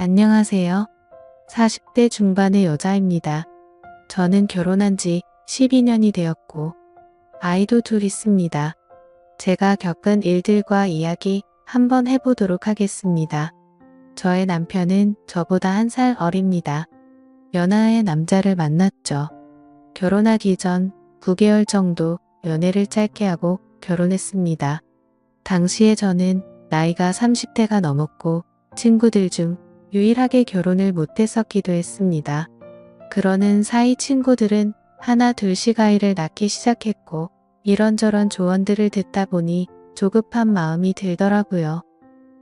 안녕하세요. 40대 중반의 여자입니다. 저는 결혼한 지 12년이 되었고 아이도 둘 있습니다. 제가 겪은 일들과 이야기 한번 해보도록 하겠습니다. 저의 남편은 저보다 1살 어립니다. 연하의 남자를 만났죠. 결혼하기 전 9개월 정도 연애를 짧게 하고 결혼했습니다. 당시에 저는 나이가 30대가 넘었고 친구들 중 유일하게 결혼을 못했었기도 했습니다. 그러는 사이 친구들은 하나 둘씩 아이를 낳기 시작했고 이런저런 조언들을 듣다 보니 조급한 마음이 들더라고요.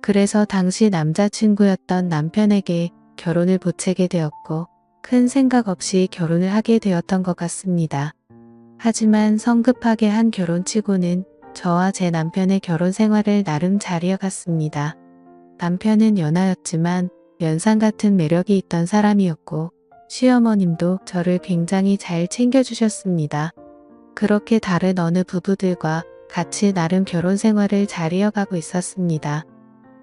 그래서 당시 남자친구였던 남편에게 결혼을 보채게 되었고 큰 생각 없이 결혼을 하게 되었던 것 같습니다. 하지만 성급하게 한 결혼치고는 저와 제 남편의 결혼 생활을 나름 잘 이어갔습니다. 남편은 연하였지만 연상 같은 매력이 있던 사람이었고 시어머님도 저를 굉장히 잘 챙겨주셨습니다. 그렇게 다른 어느 부부들과 같이 나름 결혼 생활을 잘 이어가고 있었습니다.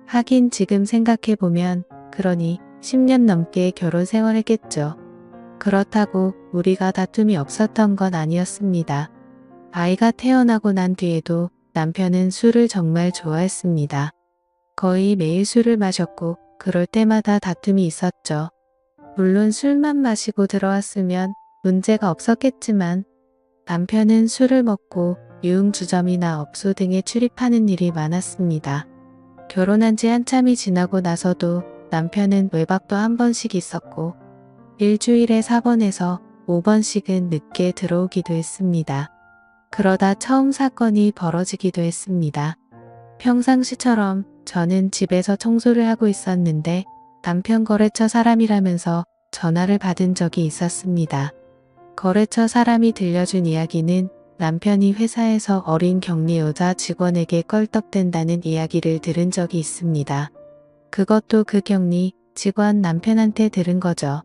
하긴 지금 생각해보면 그러니 10년 넘게 결혼 생활했겠죠. 그렇다고 우리가 다툼이 없었던 건 아니었습니다. 아이가 태어나고 난 뒤에도 남편은 술을 정말 좋아했습니다. 거의 매일 술을 마셨고 그럴 때마다 다툼이 있었죠. 물론 술만 마시고 들어왔으면 문제가 없었겠지만 남편은 술을 먹고 유흥주점이나 업소 등에 출입하는 일이 많았습니다. 결혼한 지 한참이 지나고 나서도 남편은 외박도 한 번씩 있었고 일주일에 4번에서 5번씩은 늦게 들어오기도 했습니다. 그러다 처음 사건이 벌어지기도 했습니다. 평상시처럼 저는 집에서 청소를 하고 있었는데 남편 거래처 사람이라면서 전화를 받은 적이 있었습니다. 거래처 사람이 들려준 이야기는 남편이 회사에서 어린 격리 여자 직원에게 껄떡댄다는 이야기를 들은 적이 있습니다. 그것도 그 격리 직원 남편한테 들은 거죠.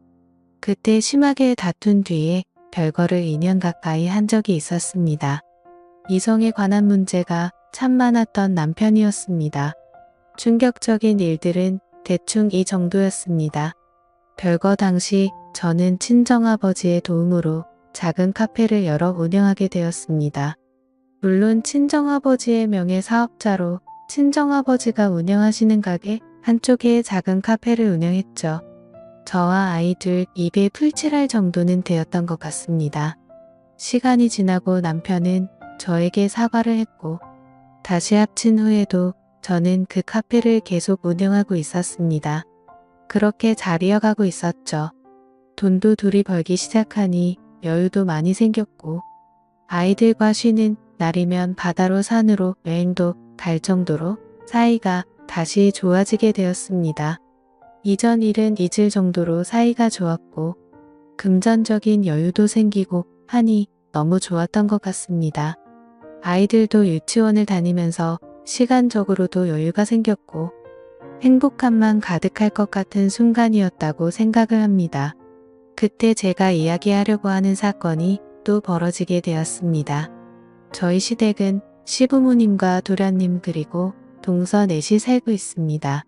그때 심하게 다툰 뒤에 별거를 2년 가까이 한 적이 있었습니다. 이성에 관한 문제가 참 많았던 남편이었습니다. 충격적인 일들은 대충 이 정도였습니다. 별거 당시 저는 친정아버지의 도움으로 작은 카페를 열어 운영하게 되었습니다. 물론 친정아버지의 명의 사업자로 친정아버지가 운영하시는 가게 한쪽에 작은 카페를 운영했죠. 저와 아이 둘 입에 풀칠할 정도는 되었던 것 같습니다. 시간이 지나고 남편은 저에게 사과를 했고 다시 합친 후에도 저는 그 카페를 계속 운영하고 있었습니다. 그렇게 잘 이어가고 있었죠. 돈도 둘이 벌기 시작하니 여유도 많이 생겼고 아이들과 쉬는 날이면 바다로 산으로 여행도 갈 정도로 사이가 다시 좋아지게 되었습니다. 이전 일은 잊을 정도로 사이가 좋았고 금전적인 여유도 생기고 하니 너무 좋았던 것 같습니다. 아이들도 유치원을 다니면서 시간적으로도 여유가 생겼고 행복함만 가득할 것 같은 순간이었다고 생각을 합니다. 그때 제가 이야기하려고 하는 사건이 또 벌어지게 되었습니다. 저희 시댁은 시부모님과 도련님 그리고 동서 넷이 살고 있습니다.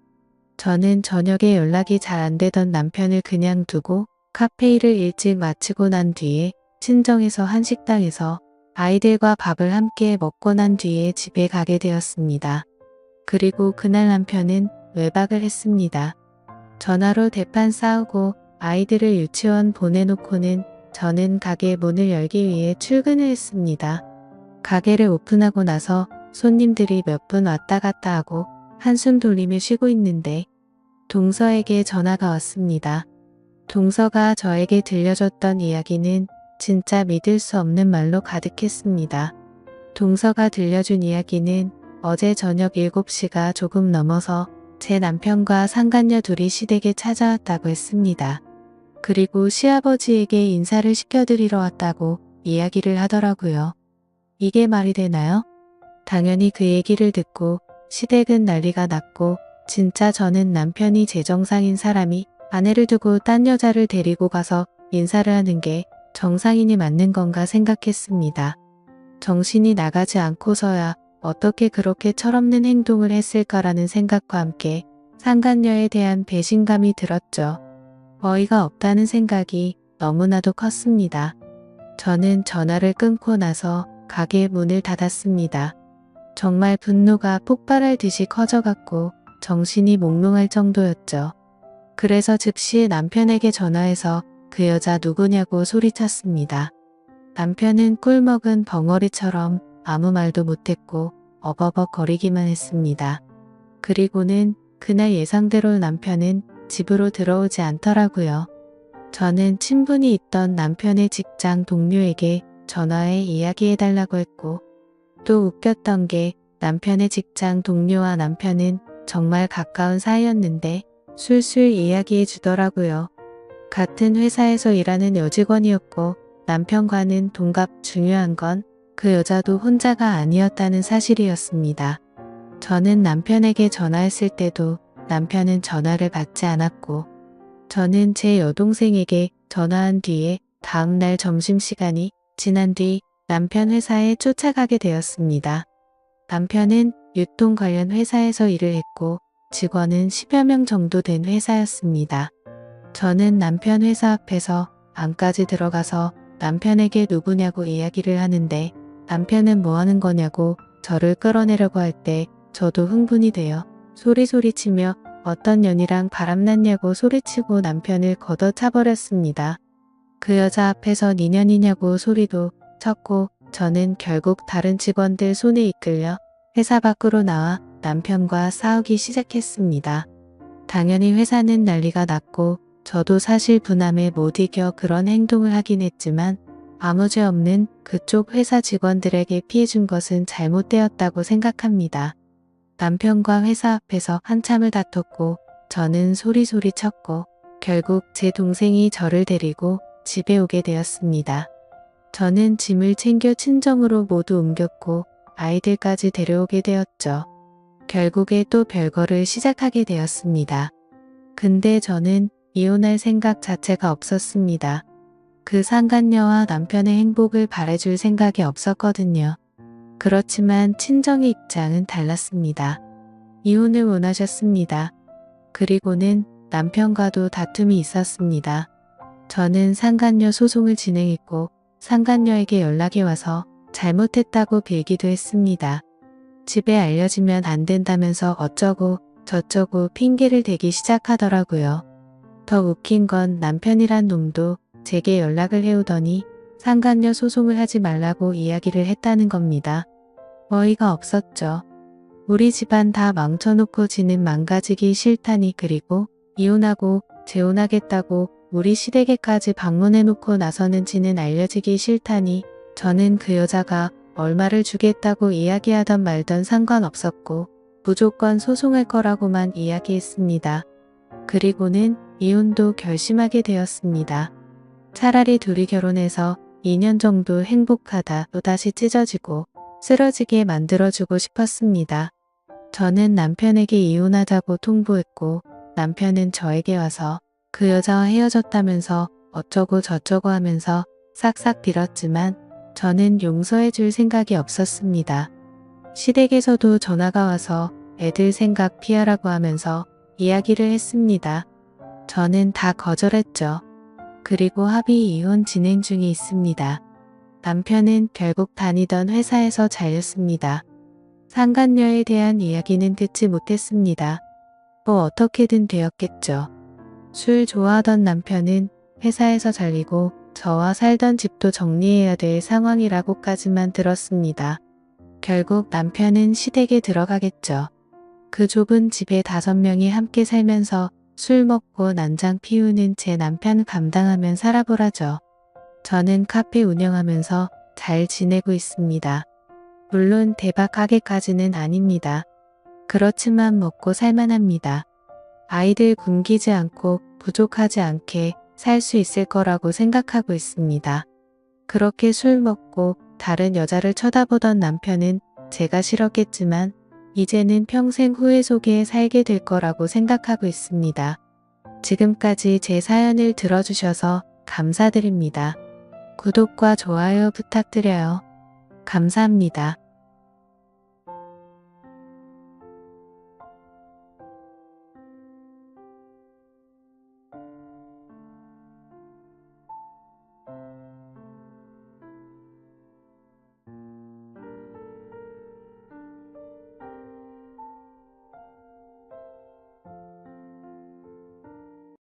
저는 저녁에 연락이 잘 안 되던 남편을 그냥 두고 카페 일을 일찍 마치고 난 뒤에 친정에서 한식당에서 아이들과 밥을 함께 먹고 난 뒤에 집에 가게 되었습니다. 그리고 그날 남편은 외박을 했습니다. 전화로 대판 싸우고 아이들을 유치원 보내놓고는 저는 가게 문을 열기 위해 출근을 했습니다. 가게를 오픈하고 나서 손님들이 몇 분 왔다 갔다 하고 한숨 돌리며 쉬고 있는데 동서에게 전화가 왔습니다. 동서가 저에게 들려줬던 이야기는 진짜 믿을 수 없는 말로 가득했습니다. 동서가 들려준 이야기는 어제 저녁 7시가 조금 넘어서 제 남편과 상간녀 둘이 시댁에 찾아왔다고 했습니다. 그리고 시아버지에게 인사를 시켜드리러 왔다고 이야기를 하더라고요. 이게 말이 되나요? 당연히 그 얘기를 듣고 시댁은 난리가 났고 진짜 저는 남편이 제 정상인 사람이 아내를 두고 딴 여자를 데리고 가서 인사를 하는 게 정상인이 맞는 건가 생각했습니다. 정신이 나가지 않고서야 어떻게 그렇게 철없는 행동을 했을까라는 생각과 함께 상간녀에 대한 배신감이 들었죠. 어이가 없다는 생각이 너무나도 컸습니다. 저는 전화를 끊고 나서 가게 문을 닫았습니다. 정말 분노가 폭발할 듯이 커져갔고 정신이 몽롱할 정도였죠. 그래서 즉시 남편에게 전화해서 그 여자 누구냐고 소리쳤습니다. 남편은 꿀먹은 벙어리처럼 아무 말도 못했고 어버벅거리기만 했습니다. 그리고는 그날 예상대로 남편은 집으로 들어오지 않더라고요. 저는 친분이 있던 남편의 직장 동료에게 전화해 이야기해달라고 했고, 또 웃겼던 게 남편의 직장 동료와 남편은 정말 가까운 사이였는데 술술 이야기해 주더라고요. 같은 회사에서 일하는 여직원이었고 남편과는 동갑. 중요한 건 그 여자도 혼자가 아니었다는 사실이었습니다. 저는 남편에게 전화했을 때도 남편은 전화를 받지 않았고, 저는 제 여동생에게 전화한 뒤에 다음날 점심시간이 지난 뒤 남편 회사에 쫓아가게 되었습니다. 남편은 유통 관련 회사에서 일을 했고 직원은 10여 명 정도 된 회사였습니다. 저는 남편 회사 앞에서 안까지 들어가서 남편에게 누구냐고 이야기를 하는데 남편은 뭐 하는 거냐고 저를 끌어내려고 할 때 저도 흥분이 되어 소리치며 어떤 년이랑 바람났냐고 소리치고 남편을 걷어차버렸습니다. 그 여자 앞에서 니년이냐고 소리도 쳤고 저는 결국 다른 직원들 손에 이끌려 회사 밖으로 나와 남편과 싸우기 시작했습니다. 당연히 회사는 난리가 났고 저도 사실 분함에 못 이겨 그런 행동을 하긴 했지만 아무 죄 없는 그쪽 회사 직원들에게 피해준 것은 잘못되었다고 생각합니다. 남편과 회사 앞에서 한참을 다퉜고 저는 소리소리 쳤고 결국 제 동생이 저를 데리고 집에 오게 되었습니다. 저는 짐을 챙겨 친정으로 모두 옮겼고 아이들까지 데려오게 되었죠. 결국에 또 별거를 시작하게 되었습니다. 근데 저는 이혼할 생각 자체가 없었습니다. 그 상간녀와 남편의 행복을 바래줄 생각이 없었거든요. 그렇지만 친정의 입장은 달랐습니다. 이혼을 원하셨습니다. 그리고는 남편과도 다툼이 있었습니다. 저는 상간녀 소송을 진행했고 상간녀에게 연락이 와서 잘못했다고 빌기도 했습니다. 집에 알려지면 안 된다면서 어쩌고 저쩌고 핑계를 대기 시작하더라고요. 더 웃긴 건 남편이란 놈도 제게 연락을 해오더니 상간녀 소송을 하지 말라고 이야기를 했다는 겁니다. 어이가 없었죠. 우리 집안 다 망쳐놓고 지는 망가지기 싫다니 그리고 이혼하고 재혼하겠다고 우리 시댁에까지 방문해놓고 나서는 지는 알려지기 싫다니 저는 그 여자가 얼마를 주겠다고 이야기하던 말던 상관없었고 무조건 소송할 거라고만 이야기했습니다. 그리고는 이혼도 결심하게 되었습니다. 차라리 둘이 결혼해서 2년 정도 행복하다 또다시 찢어지고 쓰러지게 만들어주고 싶었습니다. 저는 남편에게 이혼하자고 통보했고 남편은 저에게 와서 그 여자와 헤어졌다면서 어쩌고 저쩌고 하면서 싹싹 빌었지만 저는 용서해 줄 생각이 없었습니다. 시댁에서도 전화가 와서 애들 생각 피하라고 하면서 이야기를 했습니다. 저는 다 거절했죠. 그리고 합의 이혼 진행 중에 있습니다. 남편은 결국 다니던 회사에서 잘렸습니다. 상간녀에 대한 이야기는 듣지 못했습니다. 뭐 어떻게든 되었겠죠. 술 좋아하던 남편은 회사에서 잘리고 저와 살던 집도 정리해야 될 상황이라고까지만 들었습니다. 결국 남편은 시댁에 들어가겠죠. 그 좁은 집에 5명이 함께 살면서 술 먹고 난장 피우는 제 남편 감당하면 살아보라죠. 저는 카페 운영하면서 잘 지내고 있습니다. 물론 대박 가게까지는 아닙니다. 그렇지만 먹고 살만합니다. 아이들 굶기지 않고 부족하지 않게 살 수 있을 거라고 생각하고 있습니다. 그렇게 술 먹고 다른 여자를 쳐다보던 남편은 제가 싫었겠지만 이제는 평생 후회 속에 살게 될 거라고 생각하고 있습니다. 지금까지 제 사연을 들어주셔서 감사드립니다. 구독과 좋아요 부탁드려요. 감사합니다.